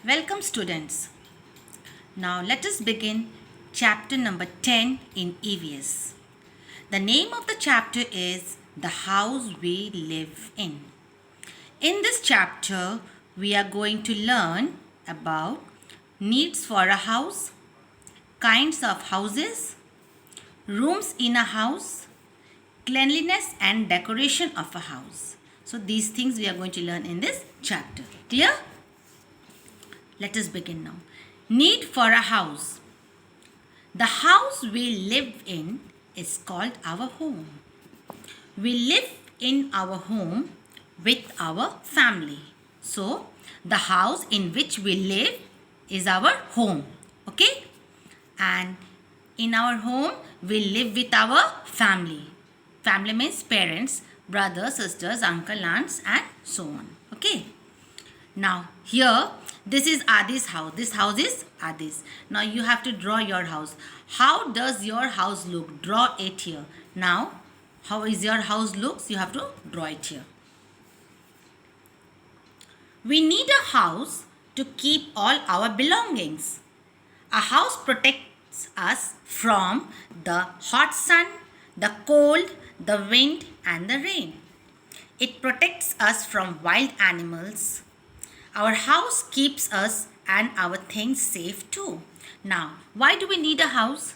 Welcome, students. Now let us begin chapter number 10 in EVS. The name of the chapter is The House We Live In. In this chapter, we are going to learn about needs for a house, kinds of houses, rooms in a house, cleanliness and decoration of a house. So these things we are going to learn in this chapter. Clear? Let us begin now. Need for a house. The house we live in is called our home. We live in our home with our family. So, the house in which we live is our home. Okay? And in our home, we live with our family. Family means parents, brothers, sisters, uncle, aunts, and so on. Okay? Now, here, this is Adi's house. This house is Adi's. Now, you have to draw your house. How does your house look? Draw it here. Now, how is your house looks? You have to draw it here. We need a house to keep all our belongings. A house protects us from the hot sun, the cold, the wind, and the rain. It protects us from wild animals. Our house keeps us and our things safe too. Now, why do we need a house?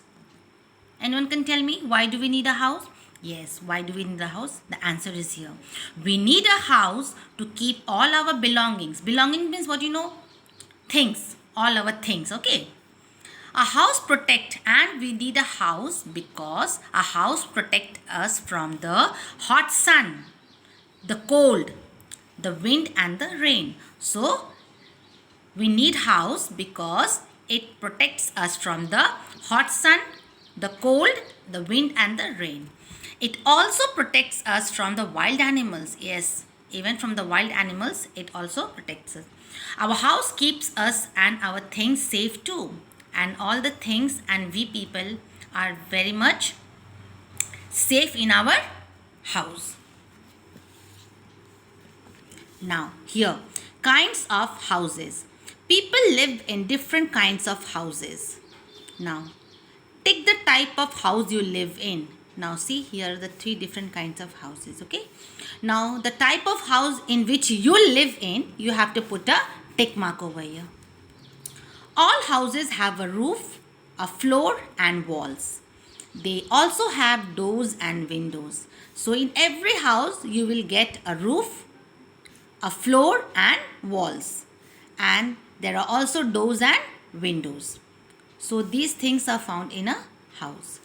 Anyone can tell me why do we need a house? Yes, why do we need a house? The answer is here. We need a house to keep all our belongings. Belonging means what you know? Things. All our things, okay? A house protect, and we need a house because a house protect us from the hot sun, the cold, the wind and the rain. So we need house because it protects us from the hot sun, the cold, the wind and the rain. It also protects us from the wild animals. Yes, even from the wild animals it also protects us. Our house keeps us and our things safe too. And all the things and we people are very much safe in our house. Now, here, kinds of houses. People live in different kinds of houses. Now, take the type of house you live in. Now, see here are the three different kinds of houses, okay? Now, the type of house in which you live in, you have to put a tick mark over here. All houses have a roof, a floor and walls. They also have doors and windows. So, in every house, you will get a roof, a floor and walls, and there are also doors and windows. So these things are found in a house.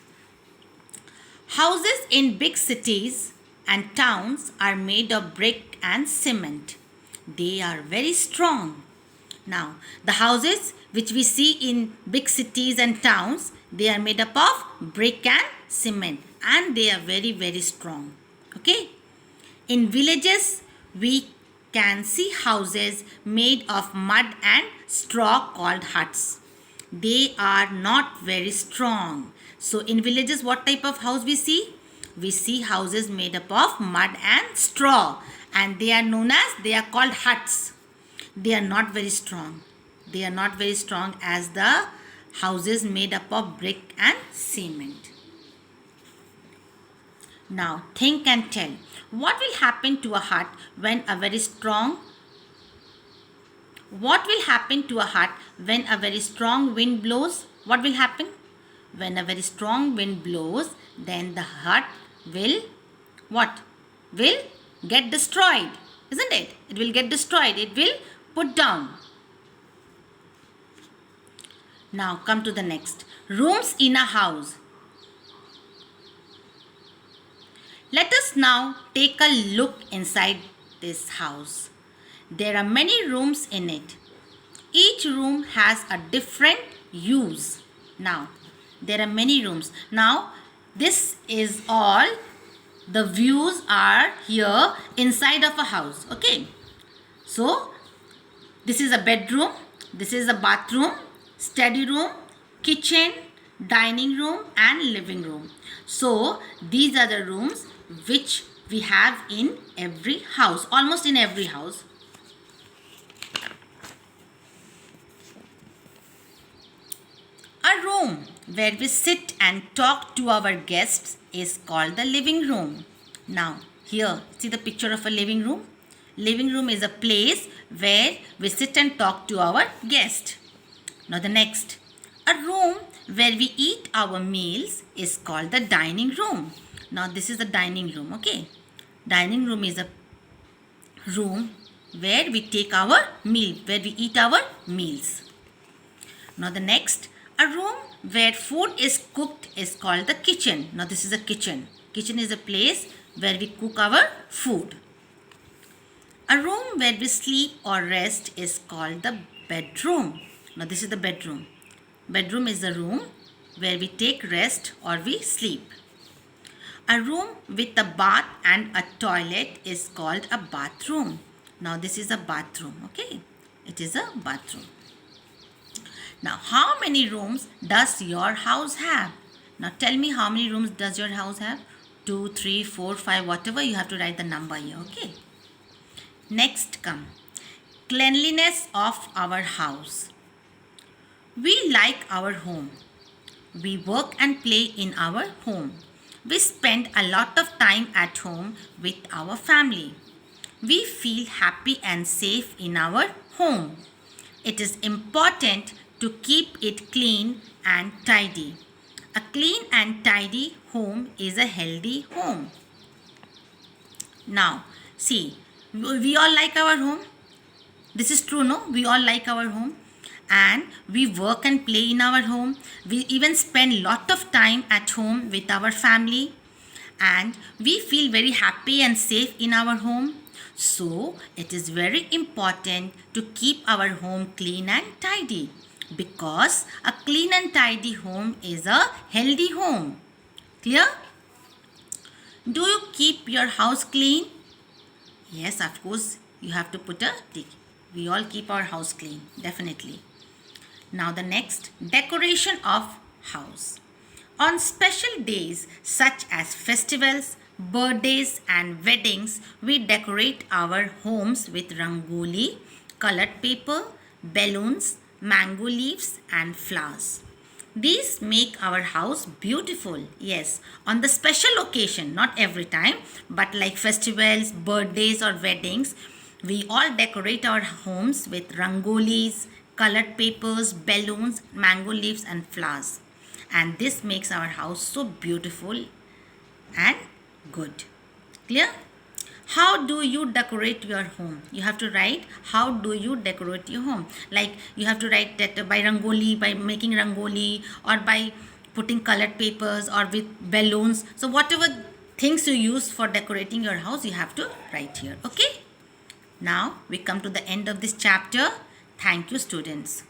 Houses in big cities and towns are made of brick and cement. They are very strong. Now, the houses which we see in big cities and towns, they are made up of brick and cement, and they are very, very strong. Okay? In villages, we can see houses made of mud and straw called huts. They are not very strong. So in villages, what type of house we see? We see houses made up of mud and straw, and they are called huts. They are not very strong. They are not very strong as the houses made up of brick and cement. Now think and tell. What will happen to a hut when a very strong wind blows? What will happen? When a very strong wind blows, then the hut will what? Will get destroyed, isn't it? It will get destroyed. It will put down. Now come to the next. Rooms in a house. Let us now take a look inside this house. There are many rooms in it. Each room has a different use. Now, there are many rooms. Now, this is all the views are here inside of a house. Okay. So, this is a bedroom. This is a bathroom, study room, kitchen, dining room and living room. So, these are the rooms which we have in every house, almost in every house. A room where we sit and talk to our guests is called the living room. Now, here, see the picture of a living room? Living room is a place where we sit and talk to our guest. Now, the next, a room where we eat our meals is called the dining room. Now, this is the dining room, okay? Dining room is a room where we take our meal, where we eat our meals. Now, the next, a room where food is cooked is called the kitchen. Now, this is a kitchen. Kitchen is a place where we cook our food. A room where we sleep or rest is called the bedroom. Now, this is the bedroom. Bedroom is the room where we take rest or we sleep. A room with a bath and a toilet is called a bathroom. Now, this is a bathroom, okay? It is a bathroom. Now, how many rooms does your house have? Now, tell me how many rooms does your house have? 2, 3, 4, 5, whatever. You have to write the number here, okay? Next come, cleanliness of our house. We like our home. We work and play in our home. We spend a lot of time at home with our family. We feel happy and safe in our home. It is important to keep it clean and tidy. A clean and tidy home is a healthy home. Now, see, we all like our home. This is true, no? We all like our home. And we work and play in our home. We even spend lot of time at home with our family. And we feel very happy and safe in our home. So, it is very important to keep our home clean and tidy. Because a clean and tidy home is a healthy home. Clear? Do you keep your house clean? Yes, of course, you have to put a tick. We all keep our house clean, definitely. Now the next, decoration of house. On special days such as festivals, birthdays and weddings, we decorate our homes with rangoli, colored paper, balloons, mango leaves and flowers. These make our house beautiful. Yes, on the special occasion, not every time, but like festivals, birthdays or weddings, we all decorate our homes with rangolis, colored papers, balloons, mango leaves and flowers. And this makes our house so beautiful and good. Clear? How do you decorate your home? You have to write how do you decorate your home. Like you have to write that by rangoli, by making rangoli or by putting colored papers or with balloons. So whatever things you use for decorating your house, you have to write here. Okay? Now we come to the end of this chapter. Thank you, students.